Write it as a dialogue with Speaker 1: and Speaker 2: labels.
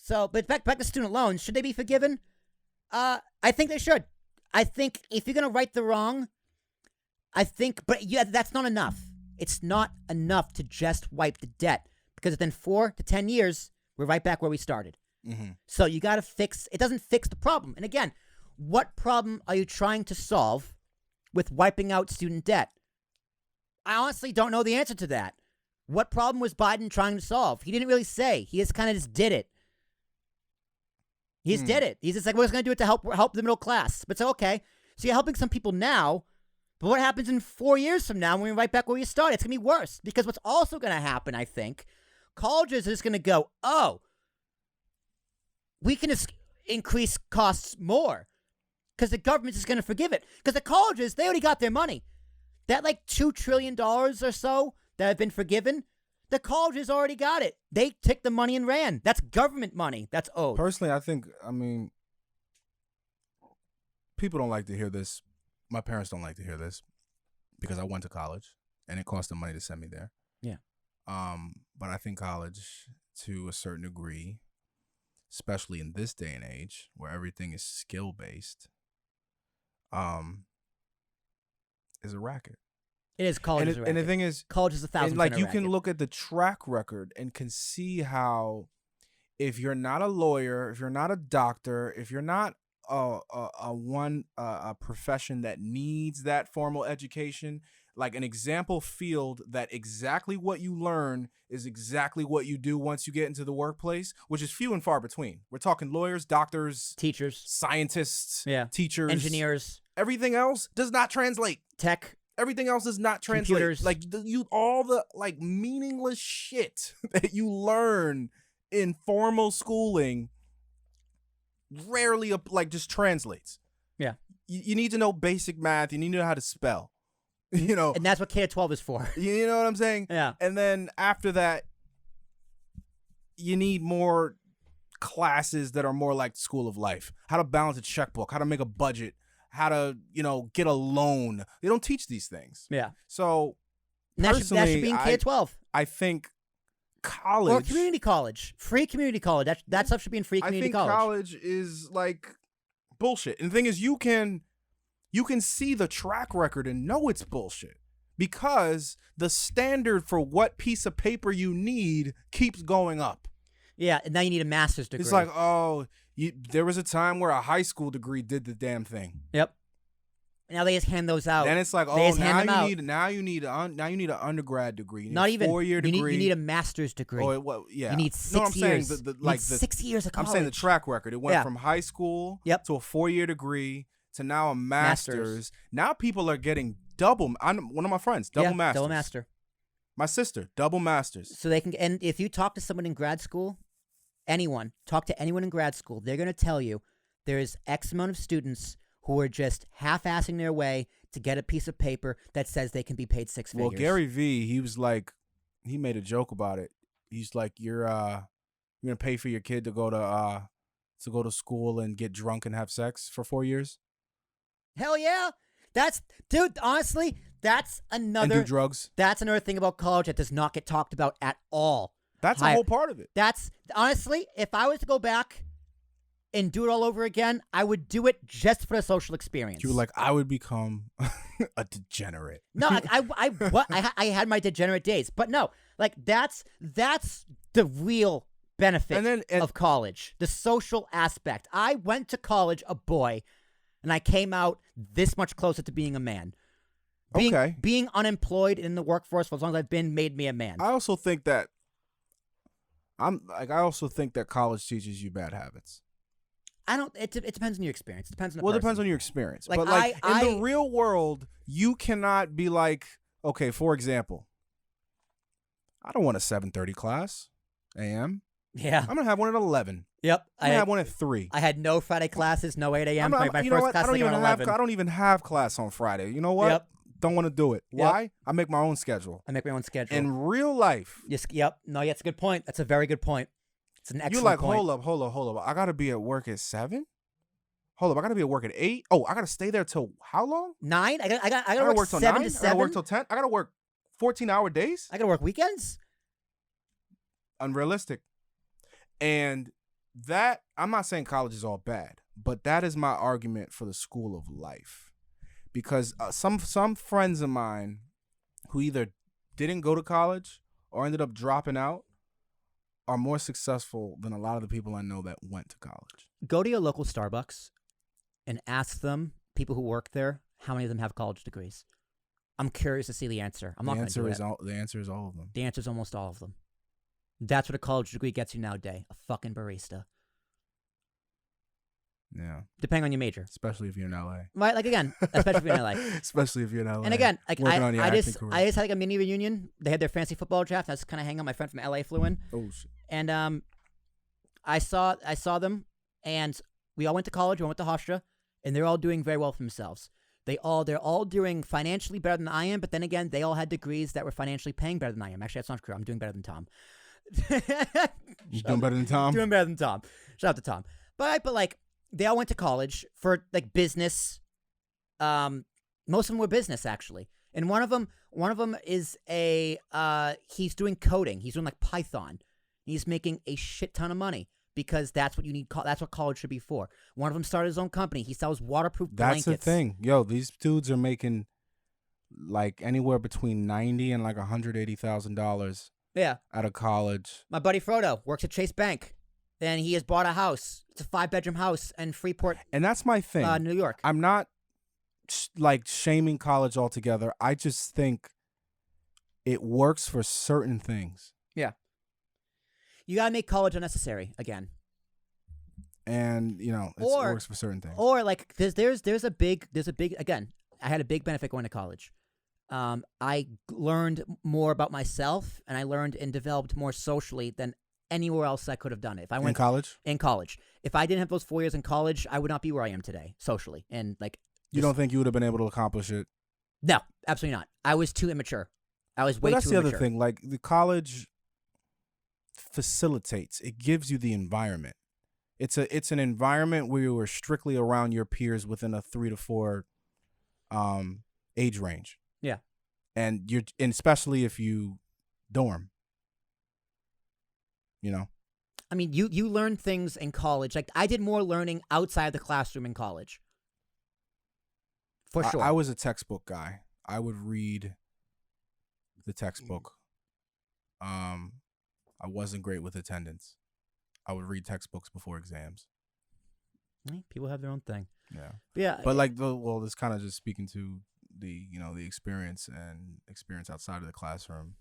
Speaker 1: So, but back to student loans. Should they be forgiven? I think they should. I think if you're gonna right the wrong, but yeah, that's not enough. It's not enough to just wipe the debt, because within 4 to 10 years, we're right back where we started.
Speaker 2: Mm-hmm.
Speaker 1: So you got to fix. It doesn't fix the problem. And again, what problem are you trying to solve with wiping out student debt? I honestly don't know the answer to that. What problem was Biden trying to solve? He didn't really say. He just kind of did it. He just did it. He's just like, we're just going to do it to help the middle class. But it's okay. So you're helping some people now, but what happens in 4 years from now when we're right back where you started? It's going to be worse. Because what's also going to happen, I think, colleges are just going to go, oh, we can just increase costs more because the government's just going to forgive it. Because the colleges, they already got their money. That like $2 trillion or so that have been forgiven, the colleges already got it. They took the money and ran. That's government money that's owed.
Speaker 2: Personally, I mean, people don't like to hear this. My parents don't like to hear this because I went to college and it cost them money to send me there.
Speaker 1: Yeah.
Speaker 2: But I think college, to a certain degree, especially in this day and age where everything is skill-based, is a racket.
Speaker 1: It is college.
Speaker 2: And the thing is,
Speaker 1: college is 1,000%.
Speaker 2: like you can look at the track record and can see how, if you're not a lawyer, if you're not a doctor, if you're not a profession that needs that formal education, like an example field that exactly what you learn is exactly what you do once you get into the workplace, which is few and far between. We're talking lawyers, doctors,
Speaker 1: teachers,
Speaker 2: scientists,
Speaker 1: teachers, engineers.
Speaker 2: Everything else does not translate.
Speaker 1: Tech.
Speaker 2: Everything else does not translate.
Speaker 1: Computers.
Speaker 2: Like all the like meaningless shit that you learn in formal schooling rarely like just translates.
Speaker 1: Yeah.
Speaker 2: You need to know basic math. You need to know how to spell. You know.
Speaker 1: And that's what K-12 is for.
Speaker 2: You know what I'm saying?
Speaker 1: Yeah.
Speaker 2: And then after that, you need more classes that are more like School of Life. How to balance a checkbook, how to make a budget, how to, get a loan. They don't teach these things.
Speaker 1: Yeah.
Speaker 2: So
Speaker 1: that should be in K-12.
Speaker 2: I think college.
Speaker 1: Or community college. Free community college. That stuff should be in free community college.
Speaker 2: I think college is like bullshit. And the thing is, you can see the track record and know it's bullshit because the standard for what piece of paper you need keeps going up.
Speaker 1: Yeah, and now you need a master's degree.
Speaker 2: It's like, there was a time where a high school degree did the damn thing.
Speaker 1: Yep. Now they just hand those out.
Speaker 2: Then it's like, now you need an undergrad degree.
Speaker 1: Not even
Speaker 2: 4-year degree.
Speaker 1: You need a master's degree.
Speaker 2: Yeah.
Speaker 1: You need 6 years.
Speaker 2: Saying
Speaker 1: 6 years of college.
Speaker 2: I'm saying the track record. It went from high school to a 4-year degree to now a master's. Now people are getting double. One of my friends, double masters.
Speaker 1: Double master.
Speaker 2: My sister, double masters.
Speaker 1: So they can, and if you talk to someone in grad school, talk to anyone in grad school, they're going to tell you there is X amount of students who are just half-assing their way to get a piece of paper that says they can be paid 6 figures.
Speaker 2: Well, Gary Vee, he was like, he made a joke about it. He's like, you're gonna pay for your kid to go to school and get drunk and have sex for 4 years?
Speaker 1: Hell yeah. Dude, honestly, that's another.
Speaker 2: And do drugs.
Speaker 1: That's another thing about college that does not get talked about at all.
Speaker 2: That's a whole part of it.
Speaker 1: That's, honestly, if I was to go back and do it all over again, I would do it just for the social experience.
Speaker 2: You were like, I would become a degenerate.
Speaker 1: No, like, I had my degenerate days, but no, like that's the real benefit of college, the social aspect. I went to college a boy, and I came out this much closer to being a man. Being unemployed in the workforce for as long as I've been made me a man.
Speaker 2: I also think that college teaches you bad habits.
Speaker 1: It depends on your experience. It depends on the
Speaker 2: Well, it
Speaker 1: person.
Speaker 2: depends on your experience.
Speaker 1: Like,
Speaker 2: but in the real world, you cannot be like, okay, for example, I don't want a 7:30 class a.m.
Speaker 1: Yeah.
Speaker 2: I'm going to have one at 11.
Speaker 1: Yep.
Speaker 2: I'm going to have one at 3.
Speaker 1: I had no Friday classes, no 8 a.m. My first class
Speaker 2: I don't even have class on Friday. You know what?
Speaker 1: Yep.
Speaker 2: Don't want to do it.
Speaker 1: Yep.
Speaker 2: Why? I make my own schedule.
Speaker 1: In
Speaker 2: real life.
Speaker 1: Yes. Yep. No, that's a good point. That's a very good point. It's an excellent
Speaker 2: You're like,
Speaker 1: point.
Speaker 2: hold up. I got to be at work at 7? Hold up. I got to be at work at 8? Oh, I got to stay there till how long?
Speaker 1: 9? I got to work
Speaker 2: till
Speaker 1: 7
Speaker 2: 9?
Speaker 1: to 7.
Speaker 2: I got to work till 10? I got to work 14-hour days?
Speaker 1: I got to work weekends?
Speaker 2: Unrealistic. And that I'm not saying college is all bad, but that is my argument for the school of life, because some friends of mine who either didn't go to college or ended up dropping out are more successful than a lot of the people I know that went to college.
Speaker 1: Go to your local Starbucks and ask them, people who work there, how many of them have college degrees. I'm curious to see the answer. I'm not going to do it.
Speaker 2: The answer is all of them.
Speaker 1: The answer is almost all of them. That's what a college degree gets you nowadays. A fucking barista.
Speaker 2: Yeah.
Speaker 1: Depending on your major.
Speaker 2: Especially if you're in LA.
Speaker 1: Right, like again, especially if you're in LA.
Speaker 2: Especially if you're in LA.
Speaker 1: And again, like I just
Speaker 2: career.
Speaker 1: had like a mini reunion. They had their fancy football draft. I was kind of hanging out. My friend from LA flew in.
Speaker 2: Oh shit.
Speaker 1: And I saw them, and we all went to college. We went to Hofstra, and they're all doing very well for themselves. They're all doing financially better than I am, but then again, they all had degrees that were financially paying better than I am. Actually, that's not true. I'm doing better than Tom.
Speaker 2: You doing better than Tom?
Speaker 1: Doing better than Tom. Shout out to Tom. But like, they all went to college for like business. Most of them were business, actually. And one of them is he's doing coding. He's doing like Python. He's making a shit ton of money because that's what you need. That's what college should be for. One of them started his own company. He sells waterproof blankets.
Speaker 2: That's the thing. Yo, these dudes are making like anywhere between $90,000 and like $180,000.
Speaker 1: Yeah.
Speaker 2: Out of college.
Speaker 1: My buddy Frodo works at Chase Bank. And he has bought a house. It's a 5-bedroom house in Freeport.
Speaker 2: And that's my thing.
Speaker 1: New York.
Speaker 2: I'm not like shaming college altogether. I just think it works for certain things.
Speaker 1: Yeah. You got to make college unnecessary again.
Speaker 2: And, you know, it works for certain things.
Speaker 1: Or like there's a big again, I had a big benefit going to college. I learned more about myself, and I learned and developed more socially than anywhere else I could have done it. If I went in college, if I didn't have those 4 years in college, I would not be where I am today socially. And like,
Speaker 2: you don't think you would have been able to accomplish it?
Speaker 1: No, absolutely not. I was too immature. I was way too immature.
Speaker 2: That's the other thing. Like, the college facilitates. It gives you the environment. It's an environment where you are strictly around your peers within a 3 to 4 age range.
Speaker 1: Yeah.
Speaker 2: And especially if you dorm. You know?
Speaker 1: I mean, you learn things in college. Like, I did more learning outside the classroom in college. For sure.
Speaker 2: I was a textbook guy. I would read the textbook. I wasn't great with attendance. I would read textbooks before exams.
Speaker 1: People have their own thing.
Speaker 2: Yeah.
Speaker 1: Yeah.
Speaker 2: But like, this kind of just speaking to the experience and experience outside of the classroom.